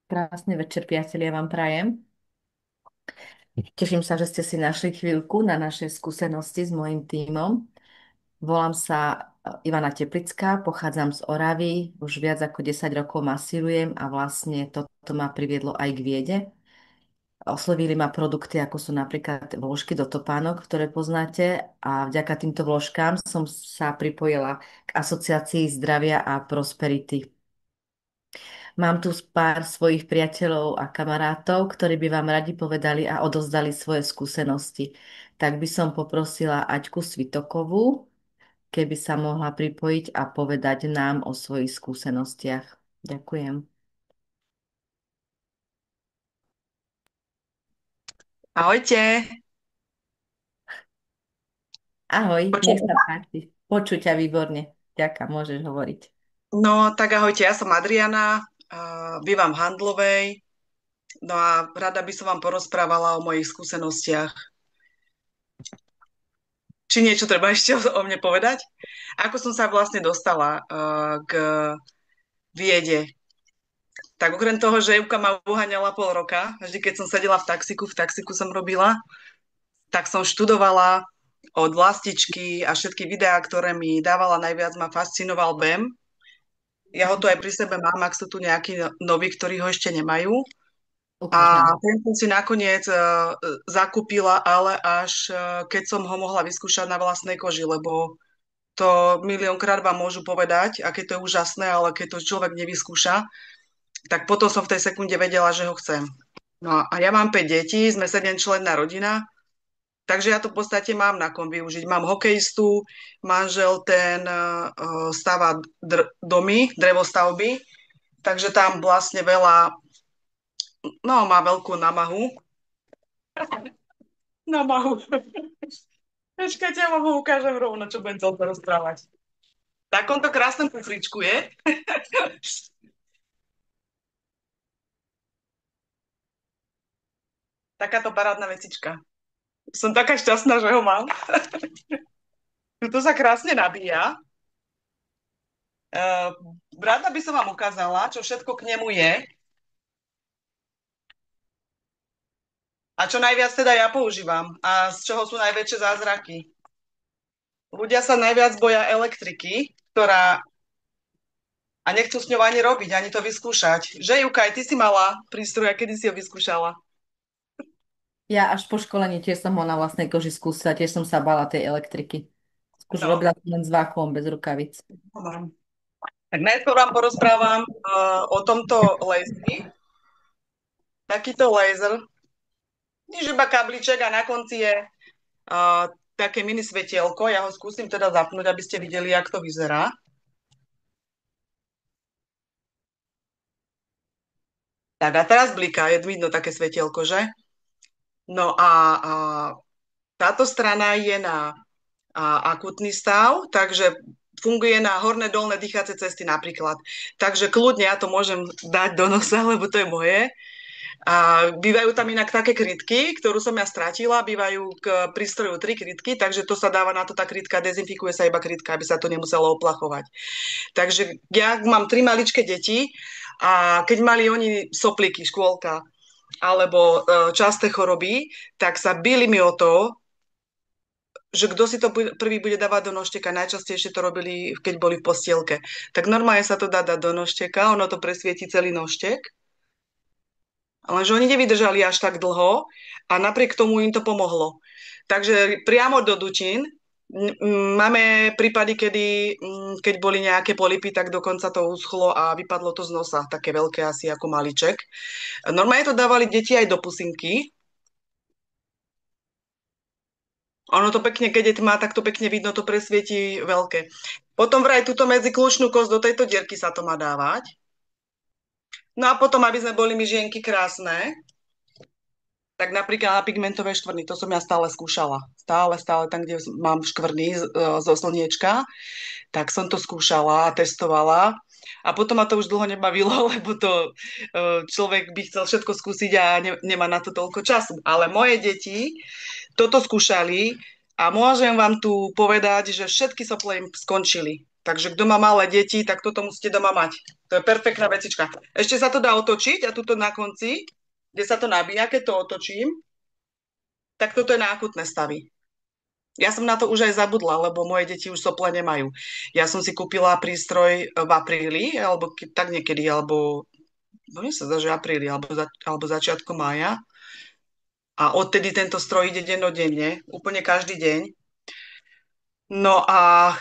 Krásny večer, priatelia, vám prajem. Teším sa, že ste si našli chvíľku na naše skúsenosti s mojim tímom. Volám sa Ivana Teplická, pochádzam z Oravy, už viac ako 10 rokov masírujem a vlastne toto ma priviedlo aj k viede. Oslovili ma produkty, ako sú napríklad vložky do topánok, ktoré poznáte, a vďaka týmto vložkám som sa pripojila k Asociácii zdravia a prosperity. Mám tu pár svojich priateľov a kamarátov, ktorí by vám radi povedali a odozdali svoje skúsenosti. Tak by som poprosila Aťku Svitokovú, keby sa mohla pripojiť a povedať nám o svojich skúsenostiach. Ďakujem. Ahojte. Ahoj, nech sa Počujete? páči. Počuť ťa výborne. Ďakujem, môžeš hovoriť. No, tak ahojte, ja som Adriana, bývam v Handlovej, no a rada by som vám porozprávala o mojich skúsenostiach. Či niečo treba ešte o mne povedať? Ako som sa vlastne dostala k viede? Tak okrem toho, že Evka ma uháňala pol roka, vždy keď som sedela v taxiku som robila, tak som študovala od Vlastičky a všetky videá, ktoré mi dávala, najviac ma fascinoval BEM. Ja ho tu aj pri sebe mám, ak sú tu nejakí noví, ktorí ho ešte nemajú. Ukáž A nám. ten som si nakoniec zakúpila, ale až keď som ho mohla vyskúšať na vlastnej koži, lebo to miliónkrát vám môžu povedať, aké to je úžasné, ale keď to človek nevyskúša, tak potom som v tej sekunde vedela, že ho chcem. No a ja mám 5 detí, sme 7-členná rodina, takže ja to v podstate mám na kom využiť. Mám hokejistu, manžel ten stáva domy, drevostavby, takže tam vlastne veľa, no má veľkú namahu. Namahu. Počkajte, ja vám ho ukážem rovno, čo budem celé rozprávať. V takomto krásnom kufričku je. Takáto parádna vecička. Som taká šťastná, že ho mám. Tuto sa krásne nabíja. Uh, Rada by som vám ukázala, čo všetko k nemu je. A čo najviac teda ja používam. A z čoho sú najväčšie zázraky. Ľudia sa najviac boja elektriky, ktorá a nechcú s ňou ani robiť, ani to vyskúšať. Že Juka, aj ty si mala prístroj, a kedy si ho vyskúšala? Ja až po školení tiež som ho na vlastnej koži skúsila, tiež som sa bala tej elektriky. No, Robila som len s vákuom bez rukavic. mám. Tak najskôr vám porozprávam o tomto lasery. Takýto laser, nič iba kabliček a na konci je také mini svetielko. Ja ho skúsim teda zapnúť, aby ste videli, jak to vyzerá. Tak a teraz bliká, je vidno také svetielko, že? No a táto strana je na akutný stav, takže funguje na horné, dolné dýchacie cesty napríklad. Takže kľudne ja to môžem dať do nosa, lebo to je moje. A bývajú tam inak také krytky, ktorú som ja stratila, bývajú k prístroju 3 krytky, takže to sa dáva na to tá krytka, dezinfikuje sa iba krytka, aby sa to nemuselo oplachovať. Takže ja mám 3 maličké deti a keď mali oni sopliky, škôlka, alebo časté choroby, tak sa bili mi o to, že kto si to prvý bude dávať do nožteka. Najčastejšie to robili, keď boli v postielke. Tak normálne sa to dá dať do nožteka, ono to presvieti celý nožtek, lenže oni nevydržali až tak dlho a napriek tomu im to pomohlo. Takže priamo do dutín. Máme prípady, keď boli nejaké polipy, tak dokonca to uschlo a vypadlo to z nosa, také veľké asi ako maliček. Normálne to dávali deti aj do pusinky. Ono to pekne, keď je tma, tak to pekne vidno, to presvietí veľké. Potom vraj túto medzi kľúčnú kosť do tejto dierky sa to má dávať. No a potom, aby sme boli my žienky krásne, tak napríklad na pigmentové škvrny, to som ja stále skúšala. Stále tam, kde mám škvrny zo slniečka, tak som to skúšala a testovala. A potom ma to už dlho nebavilo, lebo to človek by chcel všetko skúsiť a nemá na to toľko času. Ale moje deti toto skúšali a môžem vám tu povedať, že všetky sople im skončili. Takže kto má malé deti, tak toto musíte doma mať. To je perfektná vecička. Ešte sa to dá otočiť a tuto na konci, kde sa to nabíja, keď to otočím, tak toto je na akutné stavy. Ja som na to už aj zabudla, lebo moje deti už sople nemajú. Ja som si kúpila prístroj v apríli, alebo tak niekedy, alebo no mne sa zdá, že apríli, alebo začiatku mája. A odtedy tento stroj ide dennodenne, úplne každý deň. No a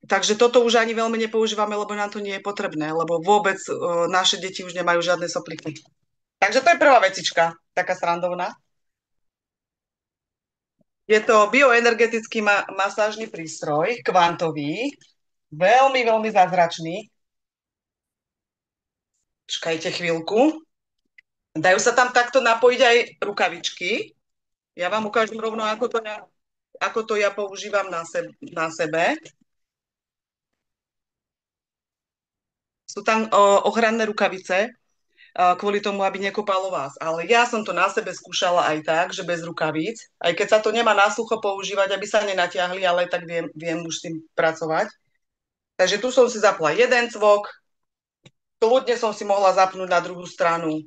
takže toto už ani veľmi nepoužívame, lebo nám to nie je potrebné, lebo vôbec naše deti už nemajú žiadne sopliky. Takže to je prvá vecička, taká srandovná. Je to bioenergetický masážny prístroj, kvantový, veľmi, veľmi zázračný. Čakajte chvíľku. Dajú sa tam takto napojiť aj rukavičky. Ja vám ukážem rovno, ako to ja používam na sebe. Sú tam ochranné rukavice, kvôli tomu, aby nekopalo vás. Ale ja som to na sebe skúšala aj tak, že bez rukavíc, aj keď sa to nemá na sucho používať, aby sa nenatiahli, ale tak viem už s tým pracovať. Takže tu som si zapla jeden cvok, kľudne som si mohla zapnúť na druhú stranu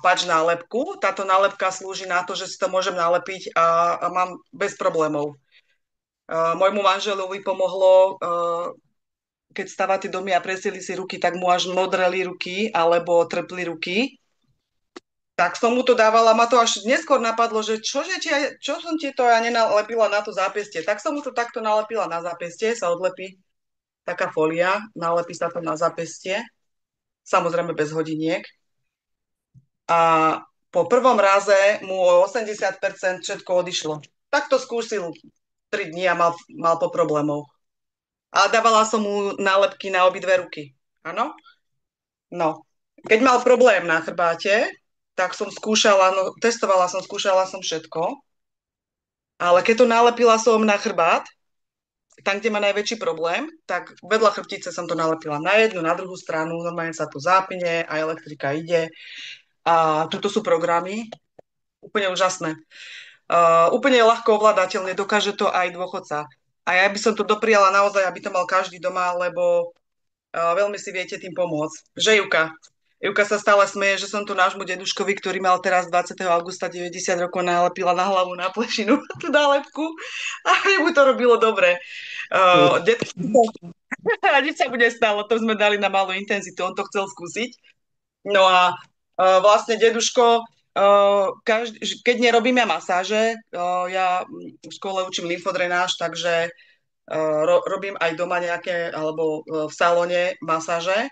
pač nálepku. Táto nálepka slúži na to, že si to môžem nalepiť a mám bez problémov. Môjmu manželovi pomohlo, keď stáva tie domy a presili si ruky, tak mu až modreli ruky alebo trpli ruky. Tak som mu to dávala, ma to až neskôr napadlo, že čo som ti to ja nenalepila na to zápestie. Tak som mu to takto nalepila na zápestie, sa odlepí taká folia, nalepí sa to na zápestie, samozrejme bez hodiniek. A po prvom raze mu o 80% všetko odišlo. Tak to skúsil 3 dní a mal po problémoch. A dávala som mu nálepky na obidve ruky. Áno? No. Keď mal problém na chrbáte, tak som skúšala, no, testovala som, skúšala som všetko, ale keď to nalepila som na chrbát, tam, kde má najväčší problém, tak vedľa chrbtice som to nalepila na jednu, na druhú stranu, normálne sa to zapne a elektrika ide. A tuto sú programy, úplne úžasné. Úplne ľahko ovládateľné, dokáže to aj dôchodca. A ja by som to dopriala naozaj, aby to mal každý doma, lebo veľmi si viete tým pomôcť. Že Ivka sa stále smeje, že som tu nášmu deduškovi, ktorý mal teraz 20. augusta 90 rokov, nalepila na hlavu, na plešinu tú nálepku a mu to robilo dobre. Nič sa bude stalo, to sme dali na malú intenzitu, on to chcel skúsiť. No a vlastne deduško, keď nerobím ja masáže, ja v škole učím lymfodrenáž, takže robím aj doma nejaké, alebo v salóne masáže.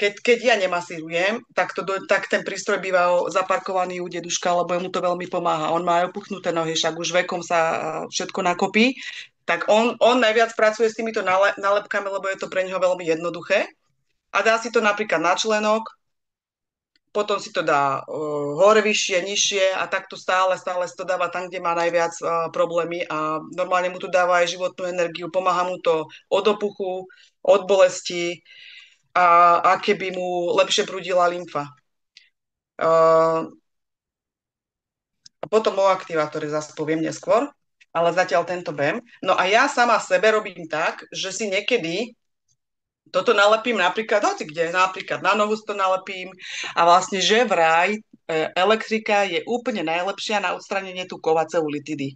Keď ja nemasírujem, tak ten prístroj býva zaparkovaný u deduška, lebo mu to veľmi pomáha. On má aj opuchnuté nohy, však už vekom sa všetko nakopí. Tak on najviac pracuje s týmito nálepkami, lebo je to pre neho veľmi jednoduché. A dá si to napríklad na členok, potom si to dá hore, vyššie, nižšie a takto stále si to dáva tam, kde má najviac problémy a normálne mu to dáva aj životnú energiu, pomáha mu to od opuchu, od bolesti, a keby mu lepšie prúdila lymfa. A potom o aktivátore zase poviem neskôr, ale zatiaľ tento BEM. No a ja sama sebe robím tak, že si niekedy toto nalepím napríklad, hoci kde, napríklad na nohu to nalepím a vlastne, že vraj elektrika je úplne najlepšia na odstranenie tukov a ceulitidy.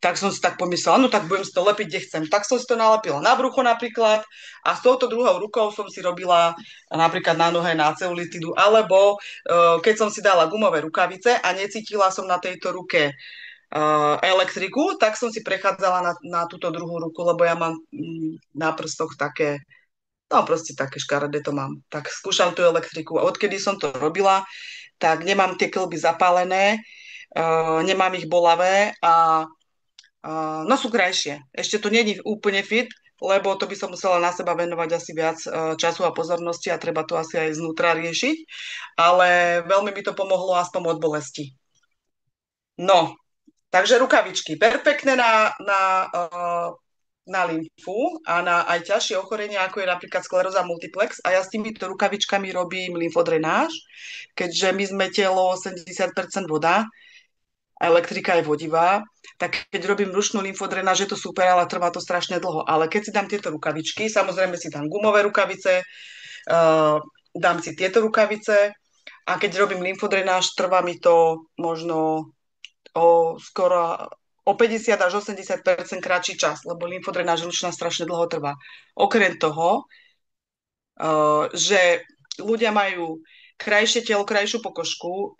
Tak som si tak pomyslela, no tak budem si to lepiť, kde chcem. Tak som si to nalepila na brucho napríklad a s touto druhou rukou som si robila napríklad na nohe na ceulitidu, alebo keď som si dala gumové rukavice a necítila som na tejto ruke elektriku, tak som si prechádzala na túto druhú ruku, lebo ja mám na prstoch také, no proste také škaredé to mám. Tak skúšam tú elektriku a odkedy som to robila, tak nemám tie klby zapálené, nemám ich bolavé a no sú krajšie. Ešte to nie je úplne fit, lebo to by som musela na seba venovať asi viac času a pozornosti a treba to asi aj znútra riešiť, ale veľmi by to pomohlo aspoň od bolesti. No, takže rukavičky, perfektné na lymfu a na aj ťažšie ochorenia, ako je napríklad skleróza multiplex. A ja s týmito rukavičkami robím lymfodrenáž, keďže my sme telo 80% voda a elektrika je vodivá, tak keď robím ručnú lymfodrenáž, je to super, ale trvá to strašne dlho. Ale keď si dám tieto rukavičky, samozrejme si dám gumové rukavice, dám si tieto rukavice a keď robím lymfodrenáž, trvá mi to možno skoro o 50 až 80% kratší čas, lebo lymfodrenáž ručná strašne dlho trvá. Okrem toho, že ľudia majú krajšie telo, krajšiu pokožku,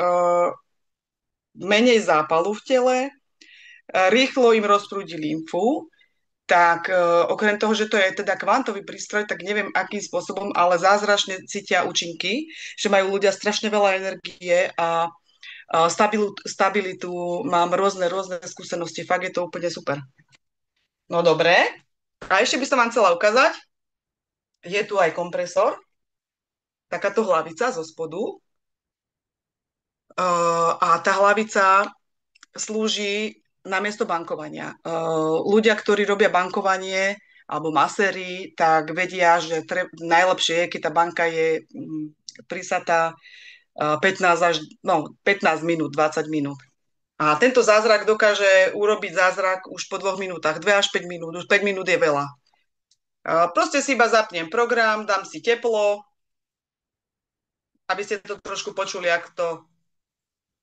menej zápalu v tele, rýchlo im rozprúdi lymfu, tak okrem toho, že to je teda kvantový prístroj, tak neviem akým spôsobom, ale zázračne cítia účinky, že majú ľudia strašne veľa energie a stabilitu, mám rôzne skúsenosti, fakt je to úplne super. No dobre, a ešte by som vám chcela ukázať, je tu aj kompresor, takáto hlavica zo spodu a tá hlavica slúži na miesto bankovania. Ľudia, ktorí robia bankovanie alebo maséri, tak vedia, že najlepšie je, keď tá banka je prisatá 15 až, no, 15 minút, 20 minút. A tento zázrak dokáže urobiť zázrak už po 2 minútach, 2 až 5 minút, už 5 minút je veľa. Proste si iba zapnem program, dám si teplo, aby ste to trošku počuli, ako to.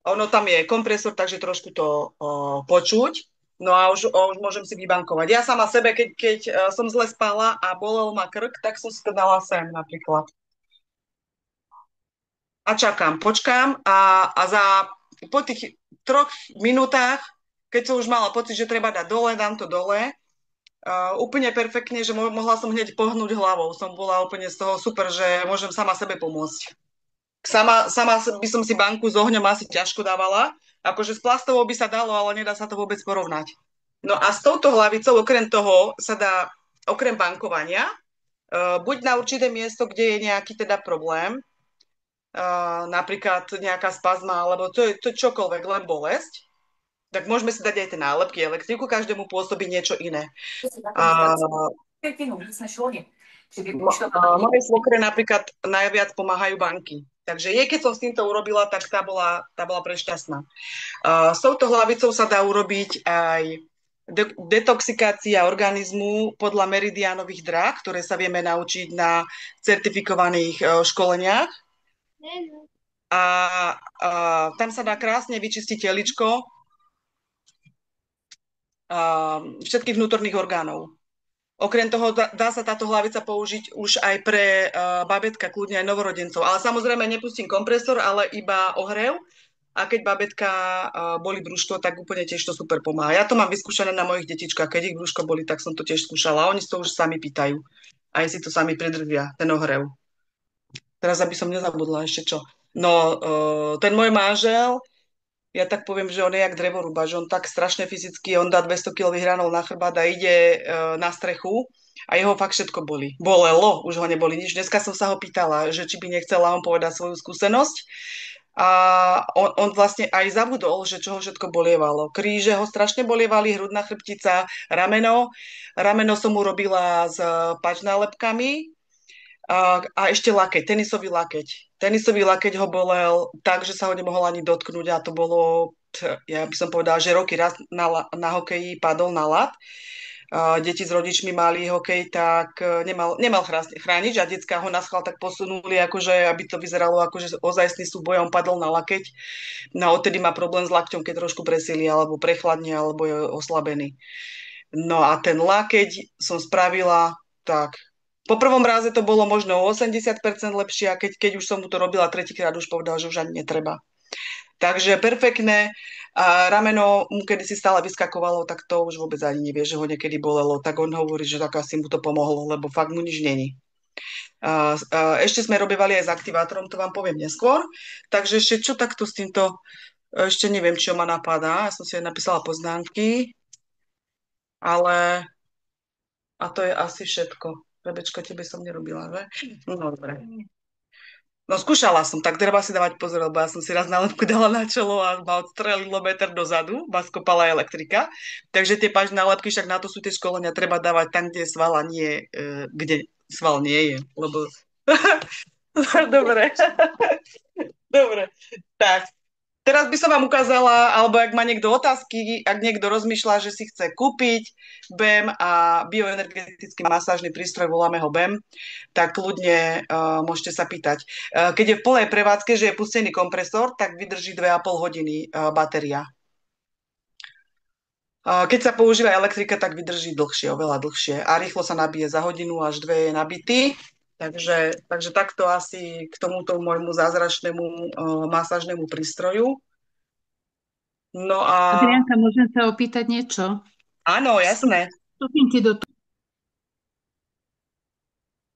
Ono tam je kompresor, takže trošku to počuť. No a už môžem si vybankovať. Ja sama sebe, keď som zle spala a bolel ma krk, tak som si to dala sem napríklad. A počkám po tých 3 minútach, keď som už mala pocit, že treba dať dole, dám to dole. Úplne perfektne, že mohla som hneď pohnúť hlavou. Som bola úplne z toho super, že môžem sama sebe pomôcť. Sama by som si banku s ohňom asi ťažko dávala. Akože s plastovou by sa dalo, ale nedá sa to vôbec porovnať. No a s touto hlavicou, okrem toho, sa dá, okrem bankovania, buď na určité miesto, kde je nejaký teda problém, napríklad nejaká spazma, alebo to je čokoľvek, len bolesť, tak môžeme si dať aj tie nálepky elektriku, každému pôsobí niečo iné. Mojej svokre napríklad najviac pomáhajú banky. Takže jej, keď som s týmto urobila, tak tá bola prešťastná. S touto hlavicou sa dá urobiť aj detoxikácia organizmu podľa meridiánových dráh, ktoré sa vieme naučiť na certifikovaných školeniach. A tam sa dá krásne vyčistiť teličko všetkých vnútorných orgánov. Okrem toho dá sa táto hlavica použiť už aj pre babetka, kľudne aj novorodencov. Ale samozrejme nepustím kompresor, ale iba ohrev. A keď babetka boli brúško, tak úplne tiež to super pomáha. Ja to mám vyskúšané na mojich detičkách. Keď ich brúško boli, tak som to tiež skúšala. A oni si to už sami pýtajú. Aj si to sami pridržia, ten ohrev. Teraz, aby som nezabudla ešte čo. No, ten môj manžel, ja tak poviem, že on je jak drevorúba, že on tak strašne fyzicky, on dá 200 kg hranol na chrbát a ide na strechu a jeho fakt všetko boli. Bolelo, už ho neboli nič. Dneska som sa ho pýtala, že či by nechcela on povedať svoju skúsenosť a on vlastne aj zabudol, že čo ho všetko bolievalo. Kríže ho strašne bolievali, hrudná chrbtica, rameno. Rameno som mu robila s pačnálepkami a ešte lakeť, tenisový lakeť. Tenisový lakeť ho bolel tak, že sa ho nemohol ani dotknúť a to bolo, ja by som povedala, že roky raz na hokeji padol na ľad. Deti s rodičmi mali hokej, tak nemal chrániť a decká ho na schvál tak posunuli, akože, aby to vyzeralo akože ozajstný súboj, on padol na lakeť. No odtedy má problém s lakťom, keď trošku presili, alebo prechladne, alebo je oslabený. No a ten lakeť som spravila tak. Po prvom raze to bolo možno o 80% lepšie a keď už som mu to robila tretíkrát, už povedal, že už ani netreba. Takže perfektné. A rameno mu kedysi stále vyskakovalo, tak to už vôbec ani nevie, že ho niekedy bolelo. Tak on hovorí, že tak asi mu to pomohlo, lebo fakt mu nič není. Ešte sme robievali aj s aktivátorom, to vám poviem neskôr. Takže ešte čo takto s týmto, ešte neviem, čo ma napadá. Ja som si aj napísala poznámky, ale a to je asi všetko. Rebečko, tebe som nerobila, že? No, dobre. No, skúšala som, tak treba si dávať pozor, lebo ja som si raz nálepku dala na čelo a ma odstrelilo meter dozadu, ma skopala elektrika. Takže tie páž nálepky, však na to sú tie školenia, treba dávať tam, kde je sval a nie, kde sval nie je, lebo... Dobre. Dobre. Tak, Teraz by som vám ukázala, alebo ak má niekto otázky, ak niekto rozmýšľa, že si chce kúpiť BEM a bioenergetický masážny prístroj, voláme ho BEM, tak kľudne môžete sa pýtať. Keď je v plnej prevádzke, že je pustený kompresor, tak vydrží 2,5 hodiny batéria. Keď sa používa elektrika, tak vydrží dlhšie, oveľa dlhšie. A rýchlo sa nabije za hodinu až dve je nabitý. Takže takto asi k tomuto môjmu zázračnému masážnemu prístroju. No a Adrianka, môžem sa opýtať niečo? áno, jasné. Vstúpim ti do toho.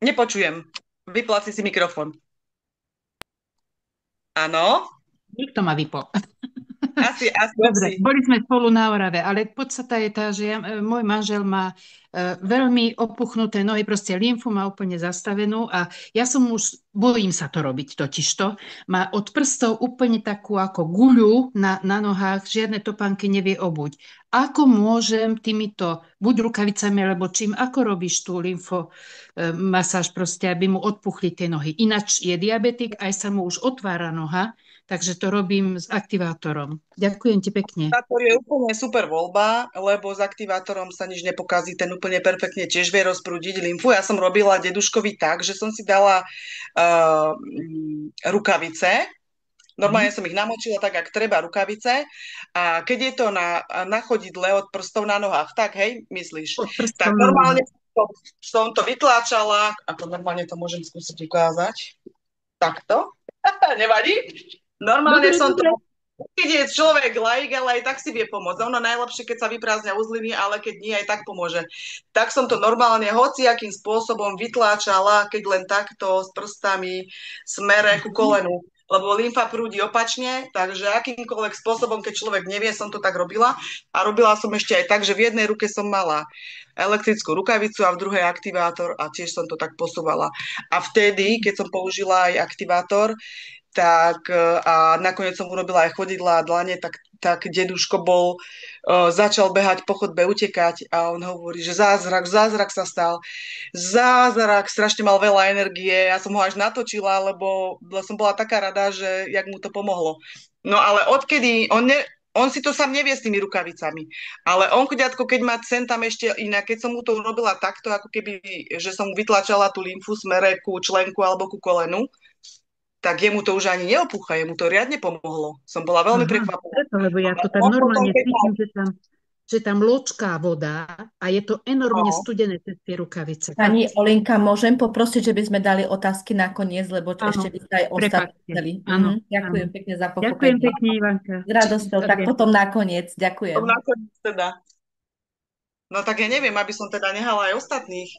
Nepočujem. Vypláci si mikrofón. Áno? Niekto ma vypol. Asi. Dobre, boli sme spolu na Orave, ale podstata je tá, že môj manžel má veľmi opuchnuté nohy, proste lymfu má úplne zastavenú a ja som už, bojím sa to robiť totižto, má od prstov úplne takú ako guľu na nohách, žiadne topánky nevie obuť. Ako môžem týmito, buď rukavicami, alebo čím, ako robíš tú lymfo masáž proste, aby mu odpuchli tie nohy. Ináč je diabetik, aj sa mu už otvára noha, takže to robím s aktivátorom. Ďakujem ti pekne. Aktivátor je úplne super voľba, lebo s aktivátorom sa nič nepokazí, ten úplne perfektne tiež vie rozprúdiť lymfu. Ja som robila deduškovi tak, že som si dala rukavice, normálne som ich namočila tak, ak treba, rukavice. A keď je to na chodidle od prstov na nohách, tak hej, myslíš? Od prstov Tak na normálne nohách. som to vytláčala, ako normálne to môžem skúsiť ukázať. Takto. Nevadí? Normálne Dobre, som to... dobre. Keď je človek laik, ale aj tak si vie pomôcť. Ono najlepšie, keď sa vyprázdnia uzliny, ale keď nie, aj tak pomôže. Tak som to normálne hociakým spôsobom vytláčala, keď len takto s prstami smere ku kolenu. Lebo lymfa prúdi opačne, takže akýmkoľvek spôsobom, keď človek nevie, som to tak robila. A robila som ešte aj tak, že v jednej ruke som mala elektrickú rukavicu a v druhej aktivátor a tiež som to tak posúvala. A vtedy, keď som použila aj aktivátor, tak a nakoniec som urobila aj chodidlá a dlane, tak deduško začal behať po chodbe, utekať a on hovorí, že zázrak sa stal. Zázrak, strašne mal veľa energie, ja som ho až natočila, lebo som bola taká rada, že jak mu to pomohlo. No ale odkedy, on si to sám nevie s tými rukavicami, ale on chuďatko, keď má sem tam ešte inak, keď som mu to urobila takto, ako keby, že som mu vytlačala tú lymfu smere ku členku alebo ku kolenu, tak jemu to už ani neopúcha, jemu to riadne pomohlo. Som bola veľmi Aha, prekvapená. preto, lebo ja to tam On potom, normálne keď cítim, že tam ločká voda a je to enormne no, studené cez tie rukavice. Pani Olinka, môžem poprosiť, že by sme dali otázky nakoniec, lebo ešte Áno, by sa aj ostatní prepáčte. chceli. Áno, Ďakujem áno. pekne za Ďakujem pochopenie. pekne, Ivanka. S radosťou, tak Adrianka. potom nakoniec. Ďakujem. tom nakoniec teda. No tak ja neviem, aby som teda nehala aj ostatných.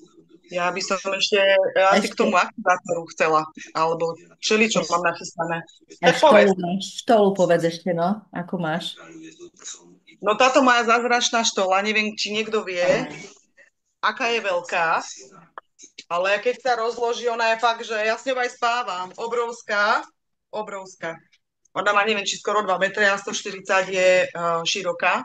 Ja by som ešte asi k tomu aktivátoru chcela, alebo čo mám nachystané. Aj Povedz. štolu povedz ešte, no, ako máš. No táto moja zázračná štola, neviem, či niekto vie, aká je veľká, ale keď sa rozloží, ona je fakt, že ja s ňou aj spávam. Obrovská. Ona má, neviem, či skoro 2 metre a 140 je široká.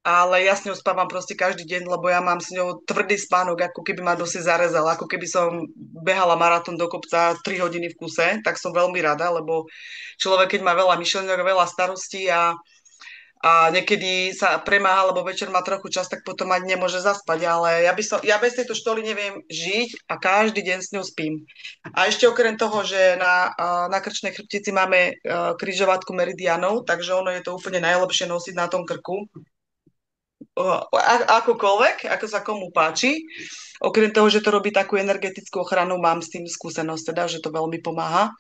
Ale ja s ňou spávam proste každý deň, lebo ja mám s ňou tvrdý spánok, ako keby ma dosi zarezal, ako keby som behala maratón do kopca 3 hodiny v kuse, tak som veľmi rada, lebo človek, keď má veľa myšlienok, veľa starostí a niekedy sa premáha, lebo večer má trochu čas, tak potom ani nemôže zaspať, ale ja bez tejto štoly neviem žiť a každý deň s ňou spím. A ešte okrem toho, že na krčnej chrbtici máme križovatku meridianov, takže ono je to úplne najlepšie nosiť na tom krku, akokoľvek, ako sa komu páči. Okrem toho, že to robí takú energetickú ochranu, mám s tým skúsenosť, teda, že to veľmi pomáha.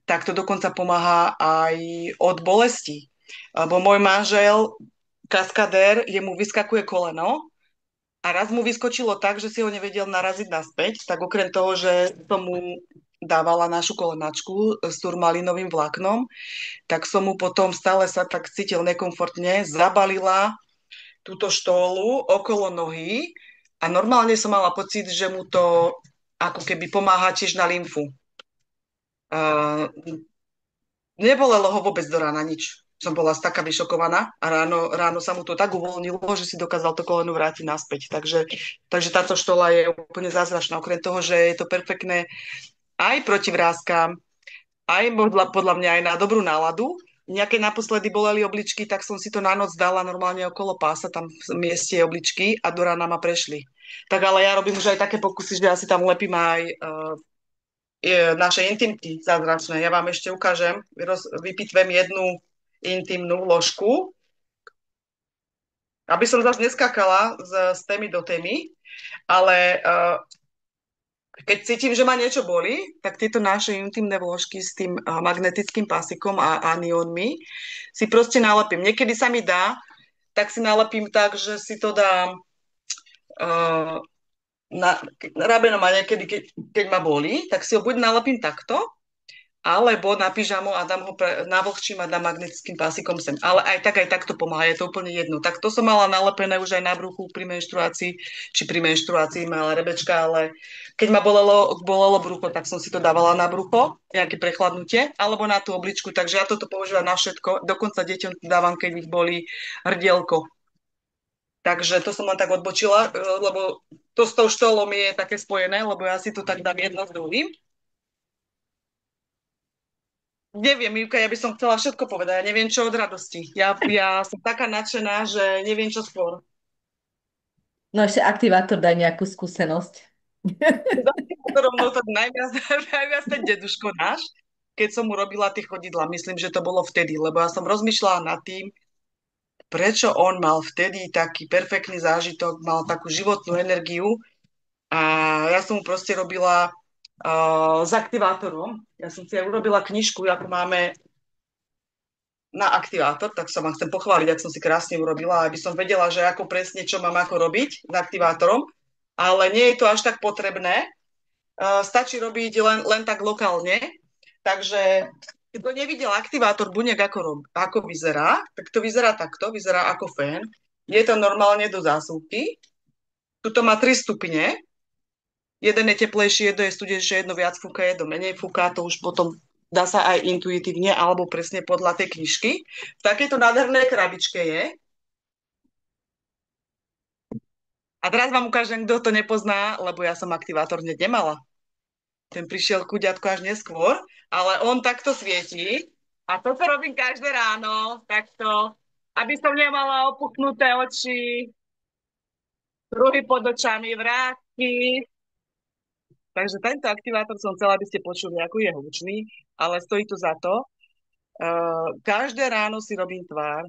Tak to dokonca pomáha aj od bolesti. Lebo môj manžel, kaskadér, jemu vyskakuje koleno a raz mu vyskočilo tak, že si ho nevedel naraziť naspäť, tak okrem toho, že tomu dávala našu kolenačku s turmalinovým vláknom, tak som mu potom stále sa tak cítil nekomfortne, zabalila túto štólu okolo nohy a normálne som mala pocit, že mu to ako keby pomáha tiež na lymfu. Nebolelo ho vôbec do rána nič. Som bola taká vyšokovaná a ráno sa mu to tak uvoľnilo, že si dokázal to koleno vrátiť naspäť. Takže táto štola je úplne zázračná. Okrem toho, že je to perfektné aj proti vráskam, aj podľa mňa aj na dobrú náladu, nejaké naposledy boleli obličky, tak som si to na noc dala normálne okolo pása, tam v mieste obličky a do rána ma prešli. Tak ale ja robím už aj také pokusy, že ja si tam lepím aj naše intimky zázračné. Ja vám ešte ukážem, vypitvem jednu intimnú vložku, aby som zase neskakala z témy do témy, ale keď cítim, že ma niečo boli, tak tieto naše intimné vložky s tým magnetickým pásikom a aniónmi si proste nalepím. Niekedy sa mi dá, tak si nalepím tak, že si to dám na rabenom a niekedy, keď ma boli, tak si ho buď nalepím takto, alebo na pyžamo a dám ho navlhčím a dám magnetickým pásikom sem. Ale aj tak to pomáha, je to úplne jedno. Tak to som mala nalepené už aj na bruchu pri menštruácii, či pri menštruácii mala Rebečka, ale keď ma bolelo brucho, tak som si to dávala na brucho, nejaké prechladnutie, alebo na tú obličku, takže ja toto používam na všetko. Dokonca deťom dávam, keď ich boli hrdielko. Takže to som len tak odbočila, lebo to s tou štolou je také spojené, lebo ja si to tak dám jedno s druhým. Neviem, Mivka, ja by som chcela všetko povedať. Ja neviem, čo od radosti. Ja som taká nadšená, že neviem, čo skôr. No ešte aktivátor daj nejakú skúsenosť. Za aktivátorom, no to najviac ten deduško náš, keď som mu robila tie chodidla. Myslím, že to bolo vtedy, lebo ja som rozmýšľala nad tým, prečo on mal vtedy taký perfektný zážitok, mal takú životnú energiu a ja som mu proste robila s aktivátorom. Ja som si aj urobila knižku, ako máme na aktivátor, tak sa vám chcem pochváliť, ak som si krásne urobila, aby som vedela, že ako presne, čo mám ako robiť s aktivátorom, ale nie je to až tak potrebné. Stačí robiť len tak lokálne. Takže kto nevidel aktivátor buniek, ako vyzerá, tak to vyzerá takto, vyzerá ako fén. Je to normálne do zásuvky. Tuto má 3 stupne. Jeden je teplejší, jedno je studenejšie, jedno viac fúka, jedno menej fúka. To už potom dá sa aj intuitívne, alebo presne podľa tej knižky. V takejto nádhernej krabičke je. A teraz vám ukážem, kto to nepozná, lebo ja som aktivátor hneď nemala. Ten prišiel kuďatko až neskôr, ale on takto svietí. A toto robím každé ráno, takto, aby som nemala opuchnuté oči, kruhy pod očami, vrátky. Takže tento aktivátor som chcela, aby ste počuli, ako je hlučný, ale stojí to za to. Každé ráno si robím tvár.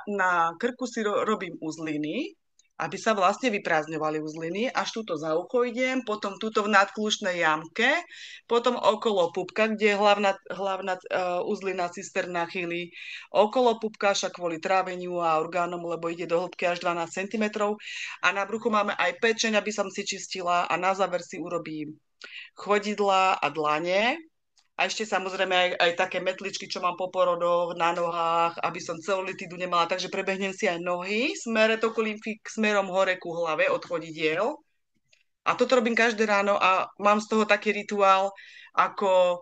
Na krku si robím uzliny, aby sa vlastne vyprázdňovali uzliny. Až túto za ucho idem, potom túto v nadklušnej jamke, potom okolo pupka, kde je hlavná uzlina cisterna chýli, okolo pupka však kvôli tráveniu a orgánom, lebo ide do hĺbky až 12 cm. A na bruchu máme aj pečeň, aby som si čistila a na záver si urobím chodidla a dlane. A ešte samozrejme aj také metličky, čo mám po porodoch, na nohách, aby som celulitidu nemala. Takže prebehnem si aj nohy, smere toku lymfy smerom hore ku hlave od chodidiel. A toto robím každé ráno a mám z toho taký rituál, ako,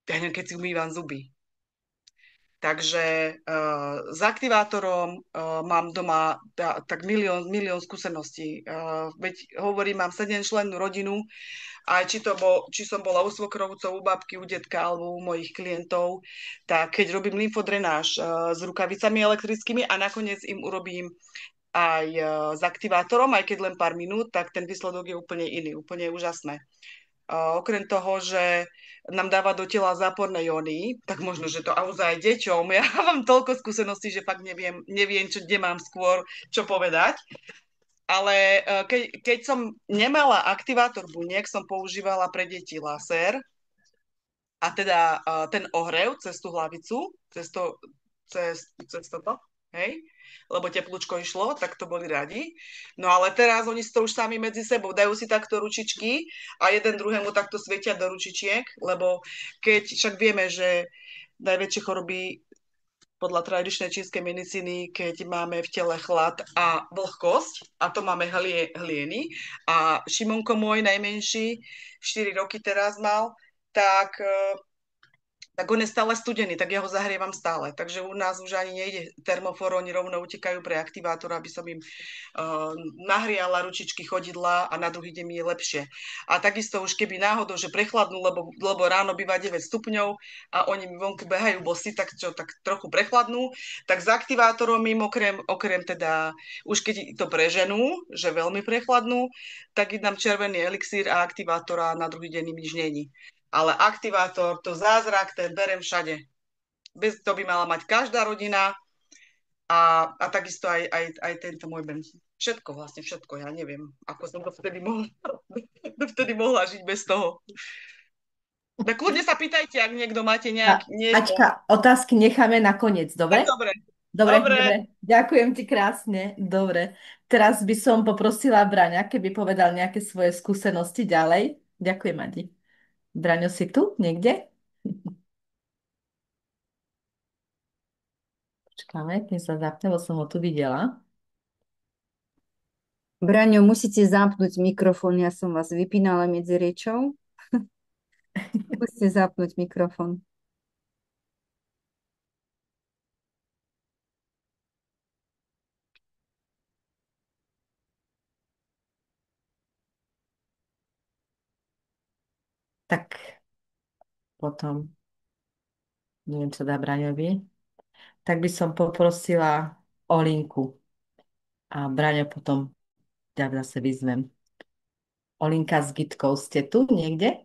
ja neviem, keď si umývam zuby. Takže s aktivátorom mám doma tak milión skúseností. Veď hovorím, mám 7-člennú rodinu, aj či som bola u svokrovcov, u babky, u detka alebo u mojich klientov, tak keď robím lymfodrenáž s rukavicami elektrickými a nakoniec im urobím aj s aktivátorom, aj keď len pár minút, tak ten výsledok je úplne iný, úplne úžasné. Okrem toho, že nám dáva do tela záporné jóny, tak možno, že to aj deťom. Ja mám toľko skúseností, že fakt neviem kde mám skôr čo povedať. Ale keď som nemala aktivátor buniek, som používala pre deti laser a teda ten ohrev cez tú hlavicu, cez toto, hej, lebo teplúčko išlo, tak to boli radi. No ale teraz oni si to už sami medzi sebou dajú si takto ručičky a jeden druhému takto svietia do ručičiek, lebo keď však vieme, že najväčšie choroby podľa tradičnej čínskej medicíny, keď máme v tele chlad a vlhkosť, a to máme hlieny. A Šimonko môj najmenší, 4 roky teraz mal, tak tak on je stále studený, tak ja ho zahrievam stále. Takže u nás už ani nejde termofor, oni rovno utekajú pre aktivátor, aby som im nahriala ručičky, chodidla a na druhý deň mi je lepšie. A takisto už keby náhodou, že prechladnú, lebo ráno býva 9 stupňov a oni mi vonku behajú bosy, tak čo, tak trochu prechladnú, tak s aktivátorom im okrem teda, už keď to preženú, že veľmi prechladnú, tak im dám červený elixír a aktivátor a na druhý deň im nič není. Ale aktivátor, to zázrak, ten berem všade. To by mala mať každá rodina a takisto aj tento môj Ben. Všetko, vlastne všetko, ja neviem, ako som dovtedy mohla žiť bez toho. Tak kľudne sa pýtajte, ak niekto máte niečo. Ačka, otázky necháme na koniec, Tak dobre? dobre, Dobre, dobre. dobre. Ďakujem ti krásne. Dobre. Teraz by som poprosila Braňa, keby povedal nejaké svoje skúsenosti ďalej. Ďakujem, Adi. Braňo, si tu niekde? Počkáme, keď sa zapne, lebo som ho tu videla. Braňo, musíte zapnúť mikrofón, ja som vás vypínala medzi rečou. Musíte zapnúť mikrofón. Tak potom, neviem, čo dá Braňovi. Tak by som poprosila Olinku. A Braňo potom ťa zase vyzvem. Olinka s Gitkou, ste tu niekde?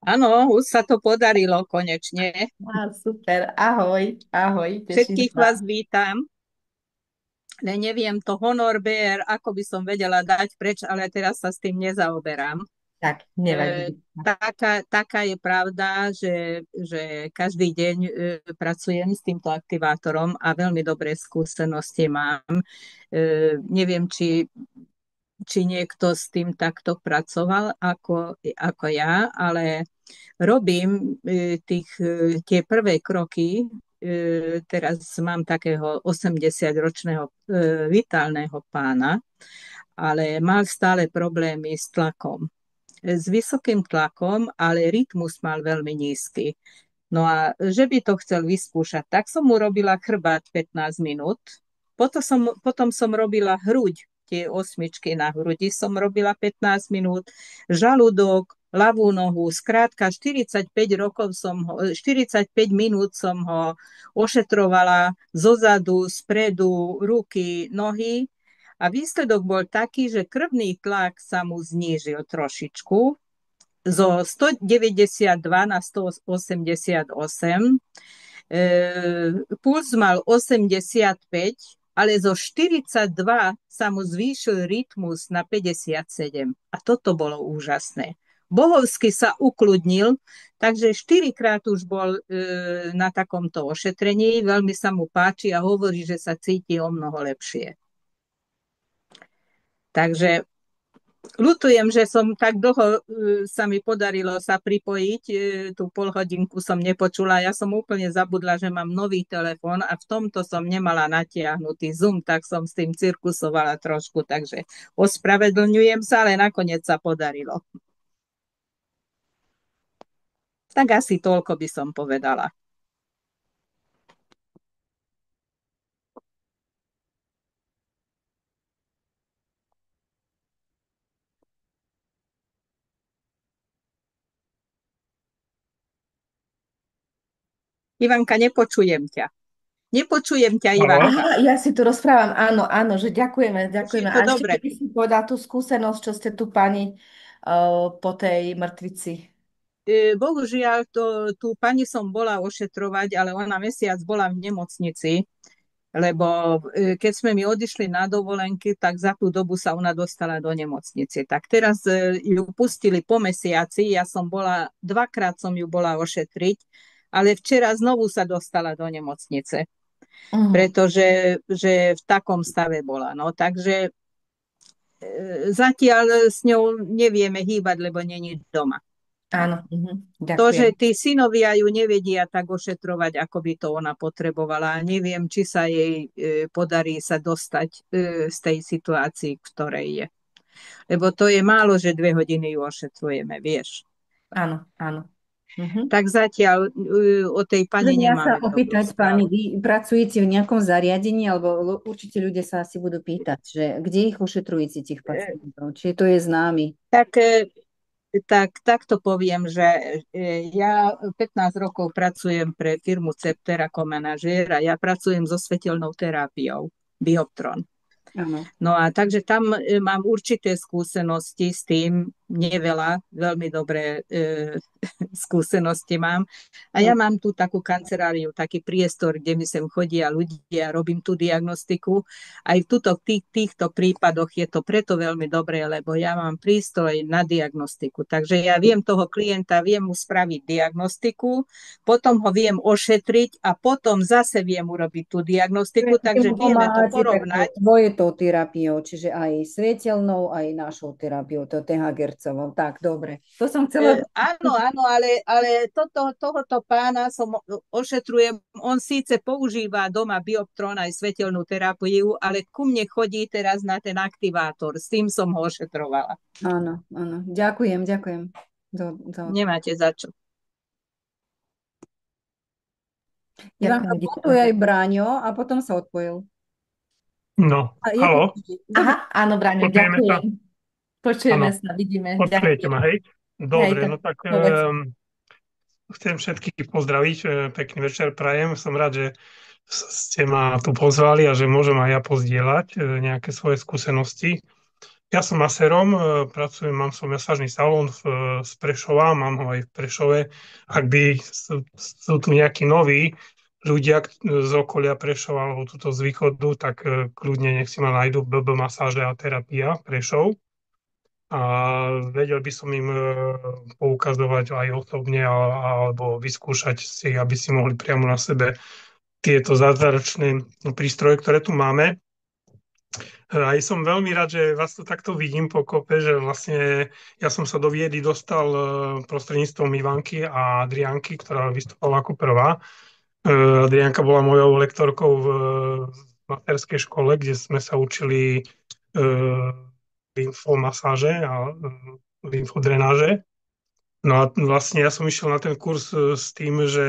Áno, už sa to podarilo konečne. Á, super, ahoj, ahoj, teším Všetkých sa. vás vítam. Len neviem to honor BR, ako by som vedela dať preč, ale teraz sa s tým nezaoberám. Tak, nevadí. Taká je pravda, že každý deň pracujem s týmto aktivátorom a veľmi dobré skúsenosti mám. Neviem, či niekto s tým takto pracoval ako ja, ale robím tie prvé kroky. Teraz mám takého 80-ročného vitálneho pána, ale mal stále problémy s tlakom. S vysokým tlakom, ale rytmus mal veľmi nízky. No a že by to chcel vyskúšať, tak som mu robila chrbát 15 minút, potom som robila hruď, tie osmičky na hrudi som robila 15 minút, žalúdok, ľavú nohu, skrátka 45 minút som ho ošetrovala zozadu, spredu, ruky, nohy a výsledok bol taký, že krvný tlak sa mu znížil trošičku, zo 192 na 188. Puls mal 85, ale zo 42 sa mu zvýšil rytmus na 57. A toto bolo úžasné. Bohovsky sa ukludnil, takže 4-krát už bol na takomto ošetrení. Veľmi sa mu páči a hovorí, že sa cíti o mnoho lepšie. Takže ľutujem, že som tak dlho sa mi podarilo sa pripojiť, tú polhodinku som nepočula, ja som úplne zabudla, že mám nový telefón a v tomto som nemala natiahnutý Zoom, tak som s tým cirkusovala trošku, takže ospravedlňujem sa, ale nakoniec sa podarilo. Tak asi toľko by som povedala. Ivanka, nepočujem ťa. Nepočujem ťa, Ivanka. Aha, ja si tu rozprávam, áno, áno, že ďakujeme, ďakujeme. Je to A ešte dobre. keby si povedal tú skúsenosť, čo ste tu pani po tej mŕtvici. Bohužiaľ, tú pani som bola ošetrovať, ale ona mesiac bola v nemocnici, lebo keď sme mi odišli na dovolenky, tak za tú dobu sa ona dostala do nemocnice. Tak teraz ju pustili po mesiaci, ja som bola, 2-krát som ju bola ošetriť, ale včera znovu sa dostala do nemocnice, pretože že v takom stave bola. No, takže zatiaľ s ňou nevieme hýbať, lebo není doma. Áno, To, že ďakujem. tí synovia ju nevedia tak ošetrovať, ako by to ona potrebovala. Neviem, či sa jej podarí sa dostať z tej situácii, v ktorej je. Lebo to je málo, že 2 hodiny ju ošetrujeme, vieš. Áno, áno. Mhm. Tak zatiaľ o tej pani Môžem ja sa nemáme dobrú opýtať, pani, správu. vy pracujete v nejakom zariadení, alebo určite ľudia sa asi budú pýtať, že kde ich ošetrujete, tých E, pacientov? Či to je známy? Tak, takto poviem, že ja 15 rokov pracujem pre firmu Cepter ako manažér a ja pracujem so svetelnou terapiou Bioptron. Áno. No a takže tam mám určité skúsenosti s tým, neveľa, veľmi dobré skúsenosti mám. A ja mám tu takú kanceláriu, taký priestor, kde mi sem chodia ľudia, robím tú diagnostiku. Aj v týchto prípadoch je to preto veľmi dobré, lebo ja mám prístroj na diagnostiku. Takže ja viem toho klienta, viem mu spraviť diagnostiku, potom ho viem ošetriť a potom zase viem urobiť tú diagnostiku, Vy takže mu vieme to pomáhate takou porovnať. dvojitou terapiou, čiže aj svetelnou, aj našou terapiou, to THG-covou. Tak, dobre. To som chcela... Áno, ale tohoto pána som ošetrujem. On síce používa doma Bioptron aj svetelnú terapiu, ale ku mne chodí teraz na ten aktivátor. S tým som ho ošetrovala. Áno, áno. Ďakujem, ďakujem. Nemáte za čo. Ivanka, bol tu aj Braňo a potom sa odpojil. No, A je to... halo, Aha, áno, Braňo, počujeme sa? ďakujem. Počujeme Áno, sa, vidíme. počujete Ďakujem. ma, hej? Hej, Dobre, tak no tak povedz. chcem všetkých pozdraviť, pekný večer prajem. Som rád, že ste ma tu pozvali a že môžem aj ja pozdieľať nejaké svoje skúsenosti. Ja som masérom, pracujem, mám svoj masážny salón z Prešova, mám ho aj v Prešove. Ak by sú tu nejakí noví ľudia z okolia Prešova alebo tuto z východu, tak kľudne nech si ma nájdu BB masáže a terapia Prešov. A vedel by som im poukazovať aj osobne alebo vyskúšať si, aby si mohli priamo na sebe tieto zázračné prístroje, ktoré tu máme. Aj som veľmi rád, že vás tu takto vidím po kope, že vlastne ja som sa do Viedy dostal prostredníctvom Ivanky a Adrianky, ktorá vystupovala ako prvá. Adrianka bola mojou lektorkou v materskej škole, kde sme sa učili lymfomasáže a lymfodrenáže. No a vlastne ja som išiel na ten kurz s tým, že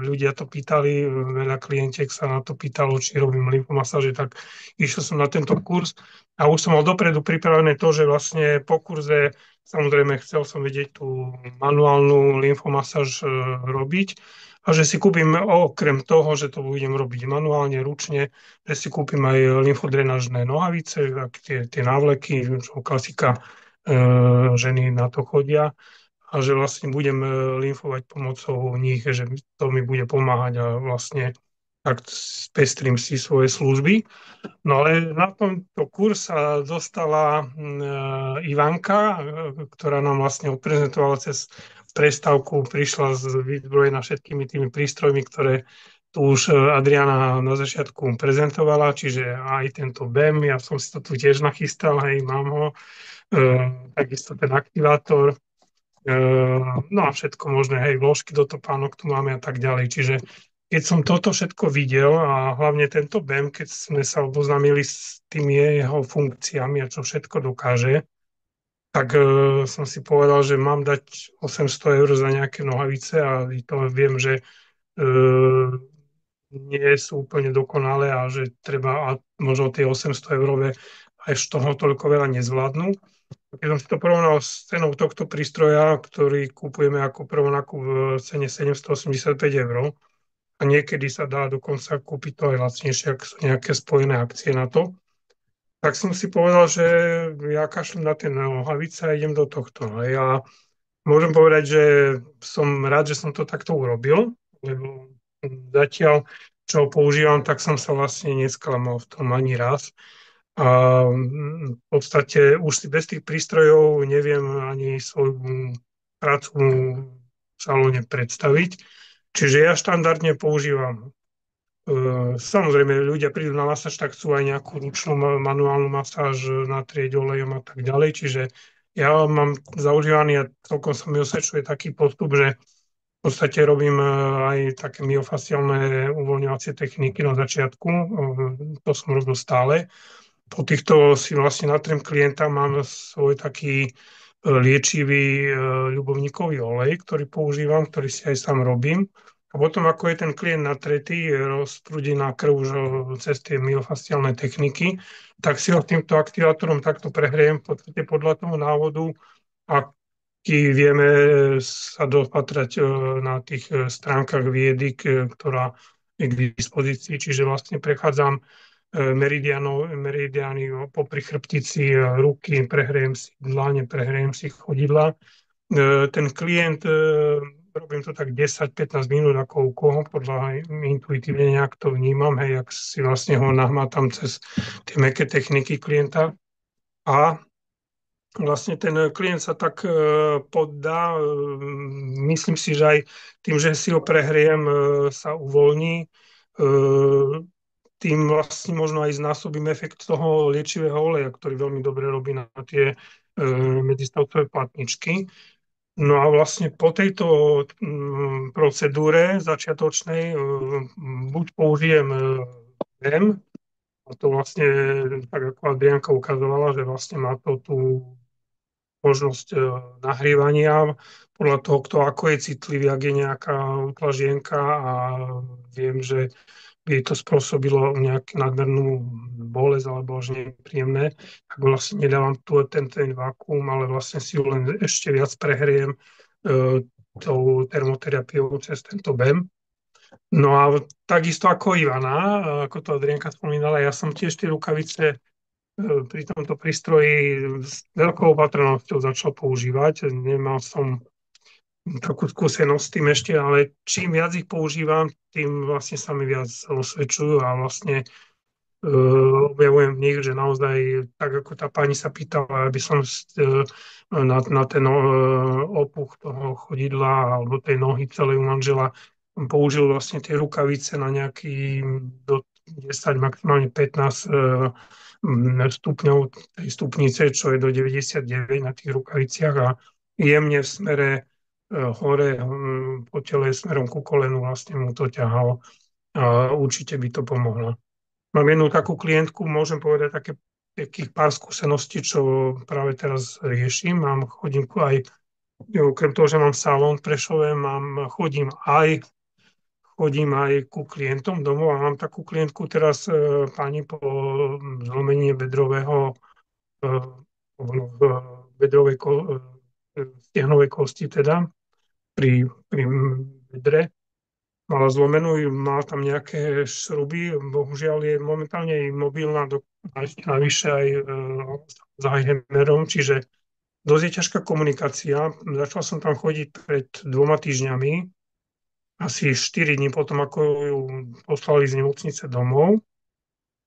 ľudia to pýtali, veľa klientiek sa na to pýtalo, či robím lymfomasáže, tak išiel som na tento kurz a už som mal dopredu pripravené to, že vlastne po kurze samozrejme chcel som vedieť tú manuálnu lymfomasáž robiť a že si kúpim okrem toho, že to budem robiť manuálne, ručne, že si kúpim aj lymfodrenážne nohavice, tie návleky, čo klasika, ženy na to chodia a že vlastne budem lymfovať pomocou nich, že to mi bude pomáhať a vlastne tak spestrím si svoje služby. No ale na tomto kurz sa dostala Ivanka, ktorá nám vlastne odprezentovala cez prestávku, prišla vyzbrojená všetkými tými prístrojmi, ktoré tu už Adriana na začiatku prezentovala, čiže aj tento BEM, ja som si to tu tiež nachystal, hej, mám ho, takisto ten aktivátor, no a všetko možné, hej, vložky do topánok tu máme a tak ďalej. Čiže keď som toto všetko videl a hlavne tento BEM, keď sme sa oboznámili s tými jeho funkciami a čo všetko dokáže, tak som si povedal, že mám dať 800 eur za nejaké nohavice a to viem, že nie sú úplne dokonalé a že treba a možno tie 800 eurové aj z toho toľko veľa nezvládnu. Keď som si to porovnal s cenou tohto prístroja, ktorý kupujeme ako prvonákup v cene 785 eur, a niekedy sa dá dokonca kúpiť to aj lacnejšie, ak sú nejaké spojené akcie na to, tak som si povedal, že ja kašlem na tie nohavice a idem do tohto. A ja môžem povedať, že som rád, že som to takto urobil, lebo zatiaľ, čo používam, tak som sa vlastne nesklamal v tom ani raz. A v podstate už si bez tých prístrojov neviem ani svoju prácu v salóne predstaviť. Čiže ja štandardne používam. Samozrejme, ľudia prídu na masáž, tak chcú aj nejakú ručnú manuálnu masáž natrieť olejom a tak ďalej. Čiže ja mám zaužívaný a celkom sa mi osvedčuje taký postup, že v podstate robím aj také myofasciálne uvoľňovacie techniky na začiatku. To som robil stále. Po týchto si vlastne natriem klienta, mám svoj taký liečivý ľubovníkový olej, ktorý používam, ktorý si aj sám robím. A potom, ako je ten klient natretý, rozprúdená krv už cez tie myofasciálne techniky, tak si ho týmto aktivátorom takto prehriem v podstate podľa toho návodu, aký vieme sa dopatrať na tých stránkach viedy, ktorá je k dispozícii. Čiže vlastne prechádzam meridiány popri chrbtici, ruky, prehrejem si dlane, prehrejem si chodidla. Ten klient, robím to tak 10-15 minút ako u koho, podľa intuitívne nejak to vnímam, hej, ak si vlastne ho nahmátam cez tie mäkké techniky klienta. A vlastne ten klient sa tak poddá. Myslím si, že aj tým, že si ho prehriem, sa uvoľní. Tým vlastne možno aj znásobím efekt toho liečivého oleja, ktorý veľmi dobre robí na tie medzistavcové platničky. No a vlastne po tejto procedúre začiatočnej buď použijem BEM, a to vlastne, tak ako Adrianka ukazovala, že vlastne má to tú možnosť nahrívania podľa toho, kto ako je citlivý, ak je nejaká útla žienka a viem, že by to spôsobilo nejakú nadmernú bolesť alebo až nepríjemné, tak vlastne nedávam tu ten vákuum, ale vlastne si ju len ešte viac prehriem tou termoterapiou cez tento BEM. No a takisto ako Ivana, ako to Adrienka spomínala, ja som tiež tie rukavice pri tomto prístroji s veľkou opatrnosťou začal používať. Nemal som takú skúsenosť s tým ešte, ale čím viac ich používam, tým vlastne sa mi viac osvedčujú a vlastne objavujem v nich, že naozaj, tak ako tá pani sa pýtala, aby som na ten opuch toho chodidla alebo tej nohy celej u manžela použil vlastne tie rukavice na nejaký do 10, maximálne 15 stupňov tej stupnice, čo je do 99 na tých rukaviciach a jemne v smere hore po tele smerom ku kolenu vlastne mu to ťahalo a určite by to pomohlo. Mám jednu takú klientku, môžem povedať takých pár skúseností, čo práve teraz riešim. Chodím aj, okrem toho, že mám salón v Prešove, chodím aj ku klientom domov a mám takú klientku teraz pani po zlomení bedrového bedrovej stehnovej kosti teda pri bedre. Mala zlomenú, mala tam nejaké šruby, bohužiaľ je momentálne mobilná, a ešte navyše aj s Alzheimerom, čiže dosť je ťažká komunikácia. Začal som tam chodiť pred 2 týždňami, asi 4 dní potom, ako ju poslali z nemocnice domov.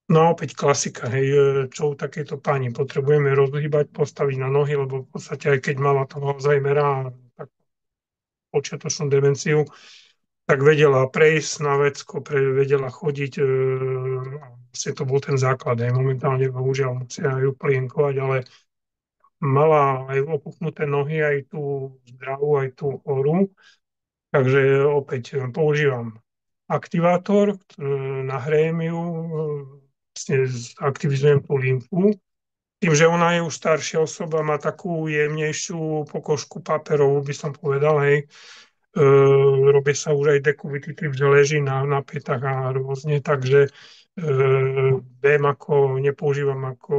No a opäť klasika, hej, čo u takejto pani. Potrebujeme rozhýbať, postaviť na nohy, lebo v podstate aj keď mala toho Alzheimera, tak počiatočnú demenciu, tak vedela prejsť na vecko, vedela chodiť, vlastne to bol ten základ. Aj momentálne bohužiaľ musia ju plienkovať, ale mala aj opuchnuté nohy, aj tú zdravú, aj tú chorú. Takže opäť používam aktivátor, nahrejem ju, vlastne aktivizujem tú lymfu. Tým, že ona je už staršia osoba, má takú jemnejšiu pokožku paperovú, by som povedal, hej. Robia sa už aj dekubity, že leží na pätách a rôzne, takže viem, ako nepoužívam ako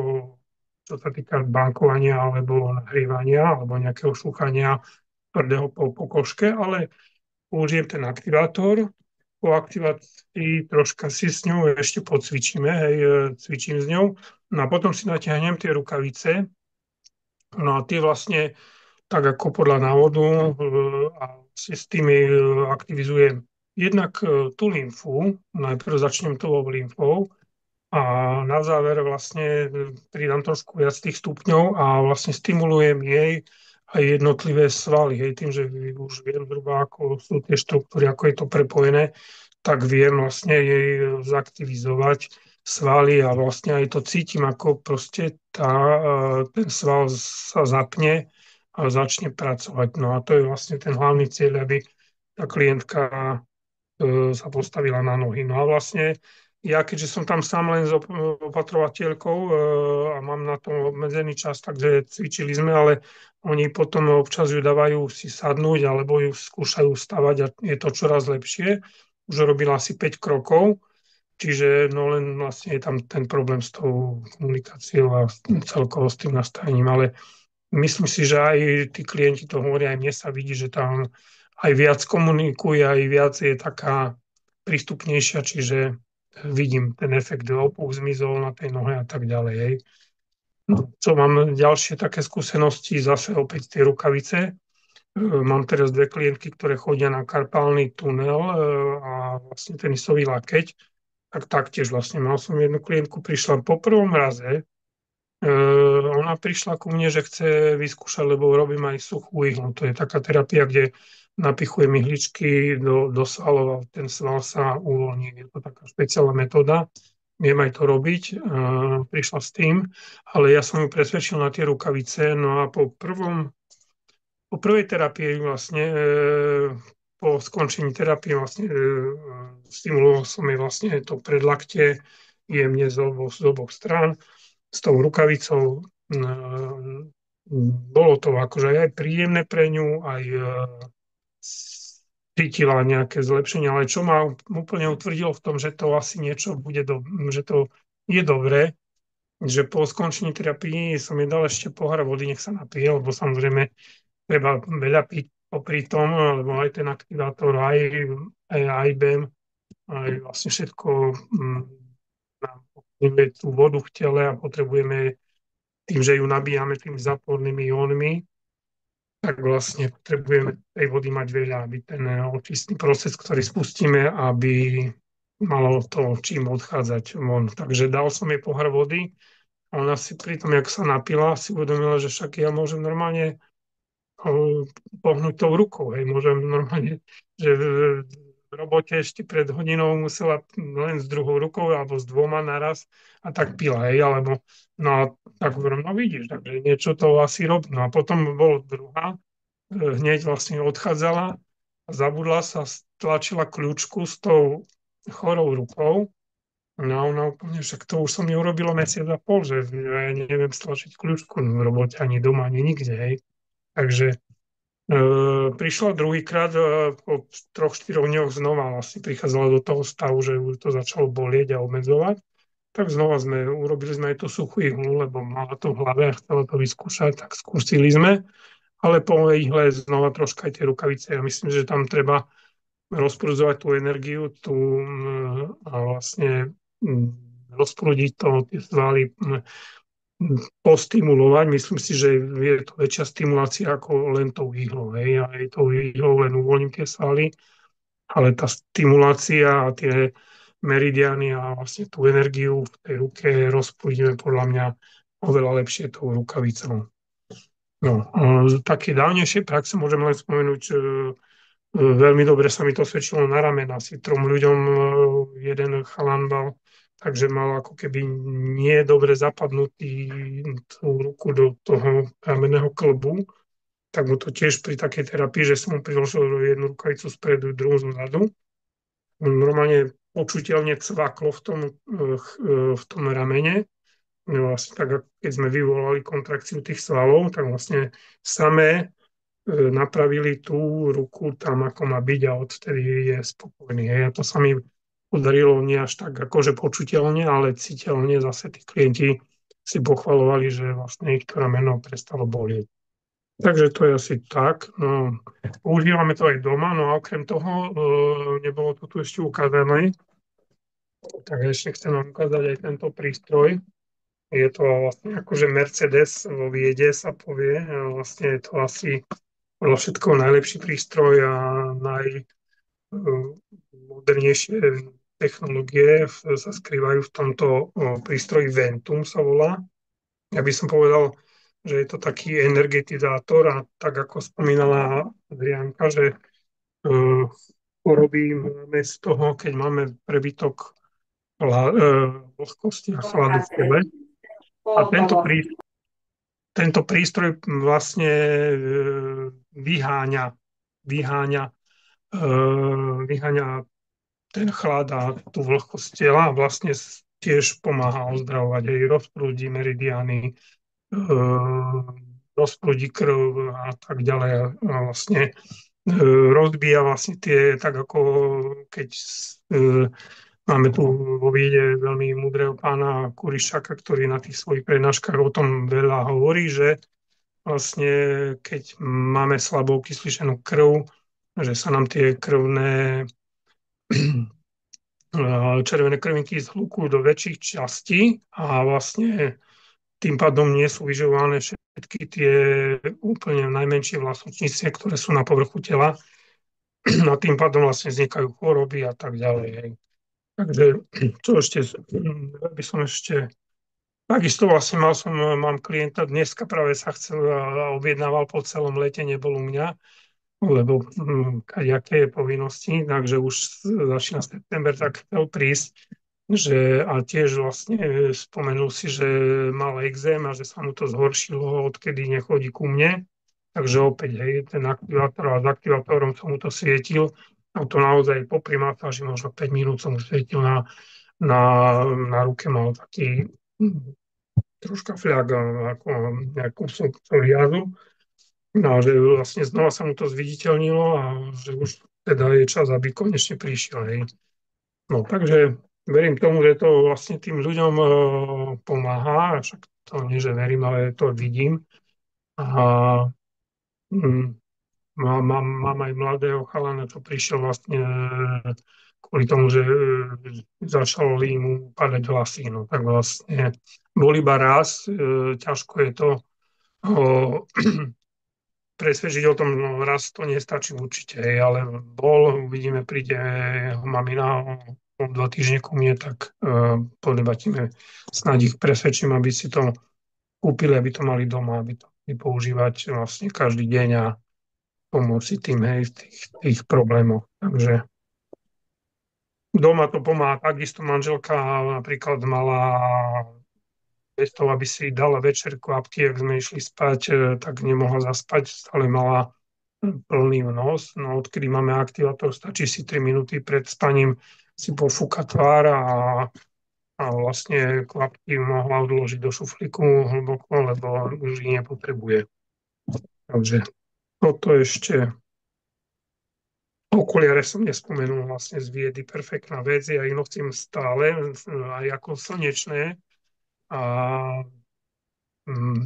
čo sa týka bankovania alebo nahrívania alebo nejakého šúchania tvrdého po pokožke, ale použijem ten aktivátor. Po aktivácii troška si s ňou ešte podcvičíme, hej, cvičím s ňou. No a potom si natiahnem tie rukavice. No a tie vlastne, tak ako podľa návodu, a si s tými aktivizujem jednak tú lymfu, najprv začnem tou lymfou a na záver vlastne pridám trošku viac tých stupňov a vlastne stimulujem jej aj jednotlivé svaly. Hej, tým, že už viem zhruba, ako sú tie štruktúry, ako je to prepojené, tak viem vlastne jej zaktivizovať svaly a vlastne aj to cítim, ako proste ten sval sa zapne a začne pracovať. No a to je vlastne ten hlavný cieľ, aby tá klientka sa postavila na nohy. No a vlastne ja keďže som tam sám len s opatrovateľkou a mám na to obmedzený čas, takže cvičili sme, ale oni potom občas ju dávajú si sadnúť alebo ju skúšajú stavať a je to čoraz lepšie. Už robila asi 5 krokov, čiže no len vlastne je tam ten problém s tou komunikáciou a celkovo s tým nastavením, ale myslím si, že aj tí klienti to hovoria, aj mne sa vidí, že tam aj viac komunikuje, aj viac je taká prístupnejšia, čiže vidím ten efekt, opuch zmizol na tej nohe a tak ďalej. Hej. No, čo mám ďalšie také skúsenosti, zase opäť tie rukavice. Mám teraz dve klientky, ktoré chodia na karpálny tunel a vlastne tenisový lakeť. Tak taktiež vlastne mal som jednu klientku, prišla po prvom raze, ona prišla ku mne, že chce vyskúšať, lebo robím aj suchú ihlu. To je taká terapia, kde napichujem ihličky do svalov a ten sval sa uvoľní. Je to taká špeciálna metóda. Viem aj to robiť. Prišla s tým, ale ja som ju presvedčil na tie rukavice. No a po prvej terapii vlastne, po skončení terapie vlastne stimuloval som jej vlastne to predlaktie jemne z oboch strán s tou rukavicou. Bolo to akože aj príjemné pre ňu, aj cítila nejaké zlepšenie, ale čo ma úplne utvrdilo v tom, že to asi niečo bude, že to je dobré, že po skončení terapii som jej dal ešte pohár vody, nech sa napije, lebo samozrejme treba veľa piť popri tom, lebo aj ten aktivátor, aj IBM, aj vlastne všetko nám potrebuje tú vodu v tele a potrebujeme tým, že ju nabíjame tými zápornými jónmi, tak vlastne potrebujeme tej vody mať veľa, aby ten očistný proces, ktorý spustíme, aby malo to čím odchádzať von. Takže dal som jej pohár vody a ona si pri tom, jak sa napila, si uvedomila, že však ja môžem normálne pohnúť tou rukou. Hej. Môžem normálne, že v robote ešte pred hodinou musela len s druhou rukou alebo s dvoma naraz a tak pila. Hej. Alebo, no a tak hovorím, no vidíš, takže niečo to asi robí. No a potom bolo druhá, hneď vlastne odchádzala a zabudla sa, stlačila kľúčku s tou chorou rukou. No a ona úplne, však to už som mi urobilo mesiac a pol, že ja neviem stlačiť kľúčku v robote ani doma, ani nikde. Hej. Takže prišla druhýkrát po 3-4 dňoch znova vlastne prichádzala do toho stavu, že už to začalo bolieť a obmedzovať. Tak znova urobili sme aj tú suchú ihlu, lebo mala to v hlave a chcela to vyskúšať, tak skúsili sme. Ale po ihle znova troška aj tie rukavice. Ja myslím, že tam treba rozprudzovať tú energiu a vlastne rozprúdiť to, tie svaly, postimulovať. Myslím si, že je to väčšia stimulácia ako len tou ihlou. Hej. A aj tou ihlou len uvoľním tie svaly, ale tá stimulácia a tie meridiany a vlastne tú energiu v tej ruke rozprúdime podľa mňa oveľa lepšie tou rukavicou. No, také dávnejšie praxe môžem len spomenúť, veľmi dobre sa mi to svedčilo na ramen. Asi 3 ľuďom jeden chalan mal, takže mal ako keby nie dobre zapadnutý tú ruku do toho ramenného klbu. Tak mu to tiež pri takej terapii, že som mu priložil jednu rukavicu spredu, druhú zozadu. Normálne počuteľne cvaklo v tom ramene. Vlastne tak, keď sme vyvolali kontrakciu tých svalov, tak vlastne samé napravili tú ruku tam, ako má byť a odtedy je spokojný. Hej. A to sa mi podarilo nie až tak akože počuteľne, ale citeľne zase tí klienti si pochvalovali, že vlastne ich to rameno prestalo bolieť. Takže to je asi tak. No, používame to aj doma, no a okrem toho nebolo to tu ešte ukázané, tak ešte chcem vám ukázať aj tento prístroj. Je to vlastne akože Mercedes vo Viede sa povie. Vlastne je to asi podľa všetkoho najlepší prístroj a najmodernejšie technológie sa skrývajú v tomto prístroji Ventum sa volá. Ja by som povedal, že je to taký energetizátor a tak ako spomínala Adriánka, že porobíme z toho, keď máme prebytok vlhkosti a chladu v tele. A tento prístroj vlastne vyháňa ten chlad a tú vlhkosť tela a vlastne tiež pomáha ozdravovať aj rozprúdi meridiany, rozprúdi krv a tak ďalej. A vlastne rozbíja vlastne tie, tak ako keď máme tu vo Viede veľmi múdreho pána Kurišaka, ktorý na tých svojich prednáškach o tom veľa hovorí, že vlastne keď máme slabou kysličenú krv, že sa nám tie krvné červené krvinky zhlúkujú do väčších častí a vlastne tým pádom nie sú vyživované všetky tie úplne najmenšie vlastnočnice, ktoré sú na povrchu tela. A tým pádom vlastne vznikajú choroby a tak ďalej. Hej. Takže čo ešte, by som ešte... Takisto vlastne mám klienta, dneska práve sa chcel a objednával po celom lete, nebol u mňa, lebo kadejaké povinnosti, takže už začína september, tak chcel prísť, že a tiež vlastne spomenul si, že mal exém a že sa mu to zhoršilo, odkedy nechodí ku mne. Takže opäť, hej, ten aktivátor a s aktivátorom som mu to svietil a to naozaj popri masáži možno 5 minút som mu svietil na, na ruke, mal taký troška fľak ako nejakú psoriázu. No a že vlastne znova sa mu to zviditeľnilo a že už teda je čas, aby konečne prišiel. Hej. No takže verím tomu, že to vlastne tým ľuďom pomáha, však to nie, že verím, ale to vidím. A mm, mám aj mladého chalana, čo prišiel vlastne kvôli tomu, že začali mu padať vlasy. No tak vlastne bol iba raz, ťažko je to presvedčiť o tom, no raz to nestačí určite, hej, ale uvidíme, príde jeho mamina o 2 týždne ku mne, tak podebatíme, snáď ich presvedčím, aby si to kúpili, aby to mali doma, aby to mohli používať vlastne každý deň a pomôcť tým, hej, v tých problémoch. Takže doma to pomáha. Takisto manželka napríklad mala bez toho, aby si dala večer kvapky, ak sme išli spať, tak nemohla zaspať, stále mala plný nos. No odkedy máme aktivátor, stačí si 3 minúty pred spaním si pofúkať tvár a vlastne kvapky mohla odložiť do šuflíku hlboko, lebo už ich nepotrebuje. Takže toto ešte. Okuliare som nespomenul vlastne z Viedy, perfektná vec, ja ich nosím stále, aj ako slnečné. A mm,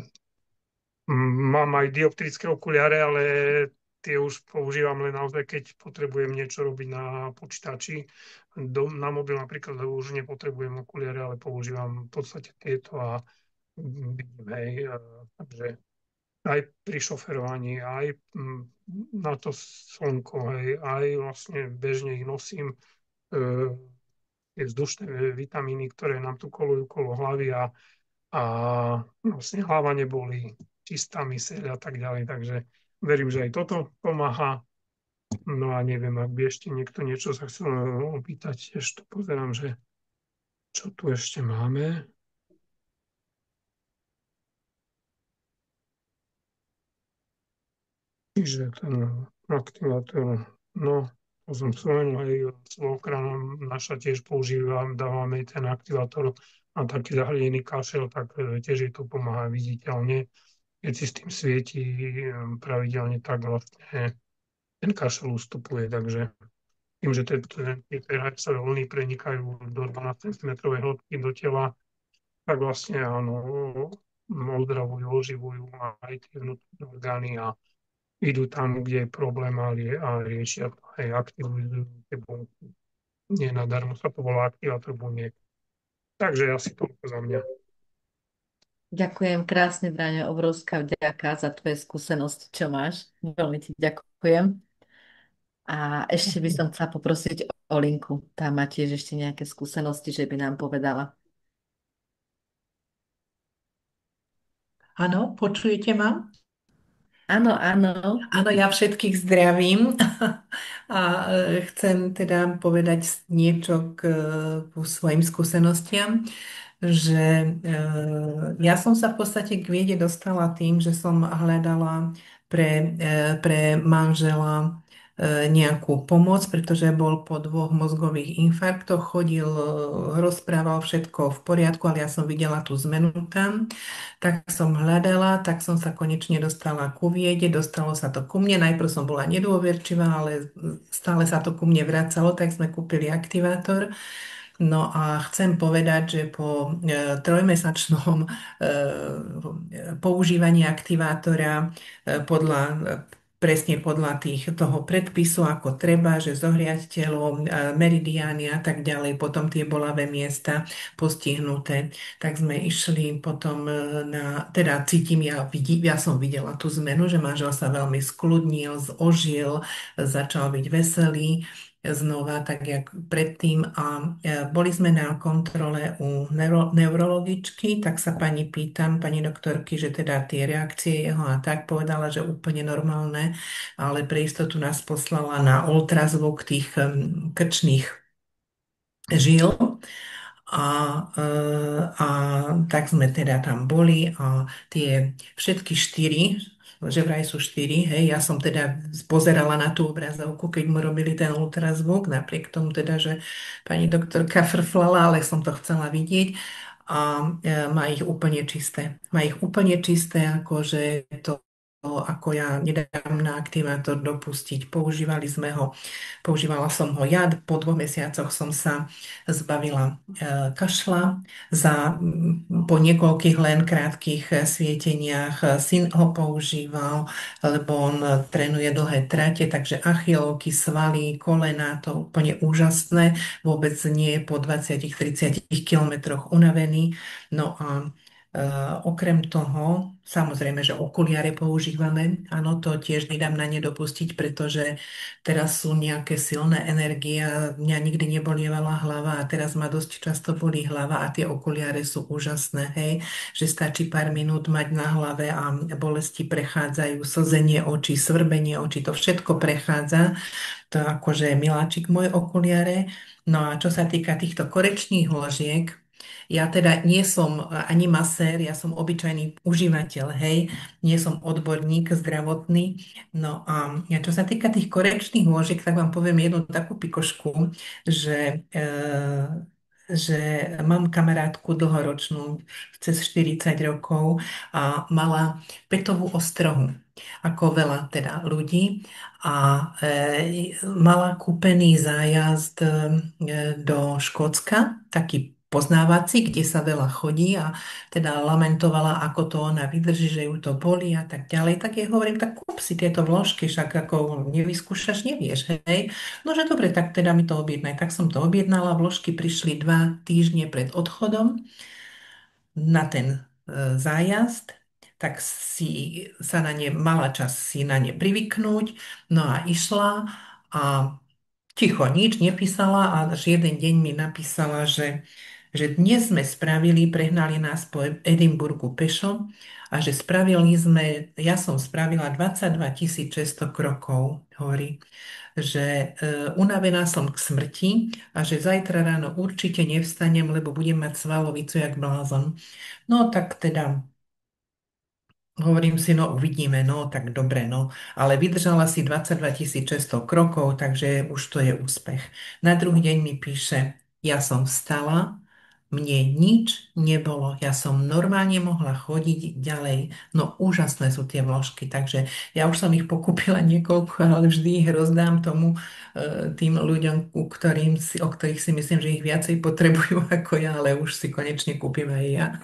mám aj dioptrické okuliare, ale tie už používam len naozaj, keď potrebujem niečo robiť na počítači. Na mobil napríklad už nepotrebujem okuliare, ale používam v podstate tieto a vidím, hej, takže aj pri šoferovaní, aj na to slnko, hej, aj vlastne bežne ich nosím, tie vzdušné vitamíny, ktoré nám tu kolujú kolo hlavy a vlastne hlava neboli, čistá myseľ a tak ďalej. Takže verím, že aj toto pomáha. No a neviem, ak by ešte niekto niečo sa chcel opýtať, tiež tu pozerám, že čo tu ešte máme. Čiže ten aktivátor, no, to som spomenul, aj svokra naša tiež používa, dávame ten aktivátor na taký zahľadený kašel, tak tiež jej to pomáha viditeľne. Keď si s tým svieti pravidelne, tak vlastne ten kašel ustupuje. Takže tým, že tie pH vlny prenikajú do 12 cm hĺbky do tela, tak vlastne áno, ozdravujú, oživujú aj tie vnútorné orgány a idú tam, kde je problém a riešia to aj aktivujú tie bunky. Nie nadarmo sa to volá aktivátor buniek. Takže asi toľko za mňa. Ďakujem krásne, Braňo, obrovská vďaka za tvoje skúsenosti, čo máš. Veľmi ti ďakujem. A ešte by som chcela poprosiť o Linku. Tá má tiež ešte nejaké skúsenosti, že by nám povedala. Áno, počujete ma? Áno, áno. Áno, ja všetkých zdravím a chcem teda povedať niečo k svojim skúsenostiam, že ja som sa v podstate k viede dostala tým, že som hľadala pre manžela nejakú pomoc, pretože bol po 2 mozgových infarktoch, chodil, rozprával všetko v poriadku, ale ja som videla tú zmenu tam, tak som hľadala, tak som sa konečne dostala ku viede, dostalo sa to ku mne, najprv som bola nedôverčivá, ale stále sa to ku mne vracalo, tak sme kúpili aktivátor. No a chcem povedať, že po trojmesačnom používaní aktivátora presne podľa toho predpisu, ako treba, že zohriať telo, meridiány a tak ďalej, potom tie bolavé miesta postihnuté, tak sme išli potom teda cítim, ja som videla tú zmenu, že manžel sa veľmi skľudnil, ožil, začal byť veselý znova, tak jak predtým. A boli sme na kontrole u neurologičky, tak sa pani doktorky, že teda tie reakcie jeho a tak povedala, že úplne normálne, ale pre istotu nás poslala na ultrazvuk tých krčných žil. A tak sme teda tam boli a tie všetky 4, že vraj sú 4, hej, ja som teda pozerala na tú obrazovku, keď mu robili ten ultrazvuk, napriek tomu teda, že pani doktorka frflala, ale som to chcela vidieť a má ich úplne čisté. Má ich úplne čisté, akože to ako ja nedám na aktivátor dopustiť. Používala som ho ja, po 2 mesiacoch som sa zbavila kašla. Po niekoľkých len krátkých svieteniach syn ho používal, lebo on trénuje dlhé trate, takže achilovky, svaly, kolena, to úplne úžasné. Vôbec nie je po 20-30 kilometroch unavený. No a okrem toho, samozrejme, že okuliare používame, áno, to tiež nedám na ne dopustiť, pretože teraz sú nejaké silné energie a mňa nikdy nebolievala hlava a teraz ma dosť často bolí hlava a tie okuliare sú úžasné, hej, že stačí pár minút mať na hlave a bolesti prechádzajú, slzenie očí, svrbenie očí, to všetko prechádza, to akože miláčik môj okuliare. No a čo sa týka týchto korekčných ložiek, ja teda nie som ani masér, ja som obyčajný užívateľ, hej, nie som odborník zdravotný. No a čo sa týka tých korekčných lôžiek, tak vám poviem jednu takú pikošku, že mám kamarátku dlhoročnú, cez 40 rokov a mala petovú ostrohu, ako veľa teda ľudí a mala kúpený zájazd do Škótska, taký poznávací, kde sa veľa chodí a teda lamentovala, ako to ona vydrží, že ju to bolí a tak ďalej. Tak jej hovorím, tak kúp si tieto vložky, však ako nevyskúšaš, nevieš, hej. No, že dobre, tak teda mi to objednaj. Tak som to objednala, vložky prišli 2 týždne pred odchodom na ten zájazd, tak mala čas si na ne privyknúť, no a išla a ticho, nič nepísala a až jeden deň mi napísala, že dnes sme prehnali nás po Edinburgu pešo a že ja som spravila 22 600 krokov, hovorí, že unavená som k smrti a že zajtra ráno určite nevstanem, lebo budem mať svalovicu jak blázon. No tak teda hovorím si, no uvidíme, no tak dobre, no. Ale vydržala si 22 600 krokov, takže už to je úspech. Na druhý deň mi píše, ja som vstala, mne nič nebolo, ja som normálne mohla chodiť ďalej. No úžasné sú tie vložky, takže ja už som ich pokúpila niekoľko, ale vždy ich rozdám tým ľuďom, o ktorých si myslím, že ich viacej potrebujú ako ja, ale už si konečne kúpim aj ja.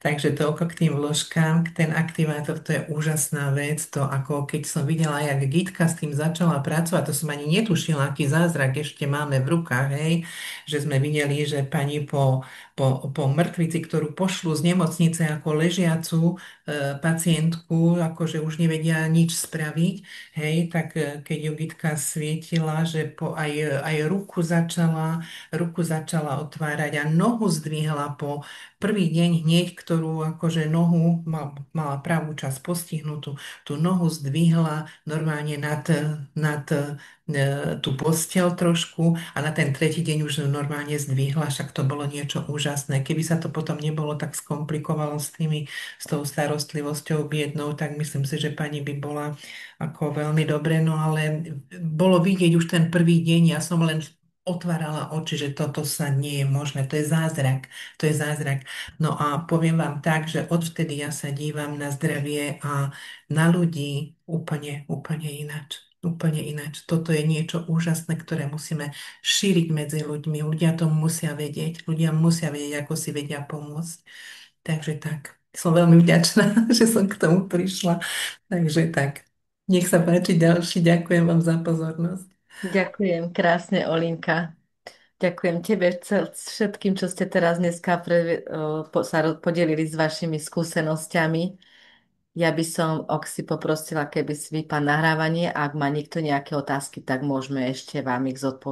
Takže toľko k tým vložkám, ten aktivátor, to je úžasná vec, to ako keď som videla, jak Gitka s tým začala pracovať, to som ani netušila, aký zázrak ešte máme v rukách, hej, že sme videli, že pani po mŕtvici, ktorú pošlu z nemocnice ako ležiacu pacientku, akože už nevedia nič spraviť, hej, tak keď ju Gitka svietila, že aj ruku začala otvárať a nohu zdvihla po prvý deň hneď, ktorú akože nohu mala pravú časť postihnutú, tú nohu zdvihla normálne nad tú posteľ trošku a na ten tretí deň už normálne zdvihla, však to bolo niečo úžasné. úžasné. Keby sa to potom nebolo tak skomplikovalo s tou starostlivosťou biednou, tak myslím si, že pani by bola ako veľmi dobre, no ale bolo vidieť už ten prvý deň, ja som len otvárala oči, že toto sa nie je možné, to je zázrak, to je zázrak. No a poviem vám tak, že odvtedy ja sa dívam na zdravie a na ľudí úplne, úplne ináč. Úplne ináč. Toto je niečo úžasné, ktoré musíme šíriť medzi ľuďmi. Ľudia to musia vedieť. Ľudia musia vedieť, ako si vedia pomôcť. Takže tak. Som veľmi vďačná, že som k tomu prišla. Takže tak. Nech sa páči ďalší. Ďakujem vám za pozornosť. Ďakujem krásne, Olinka. Ďakujem tebe všetkým, čo ste teraz dneska podelili s vašimi skúsenosťami. Ja by som Oxy poprosila, keby si vypal nahrávanie. Ak má niekto nejaké otázky, tak môžeme ešte vám ich zodpovedať.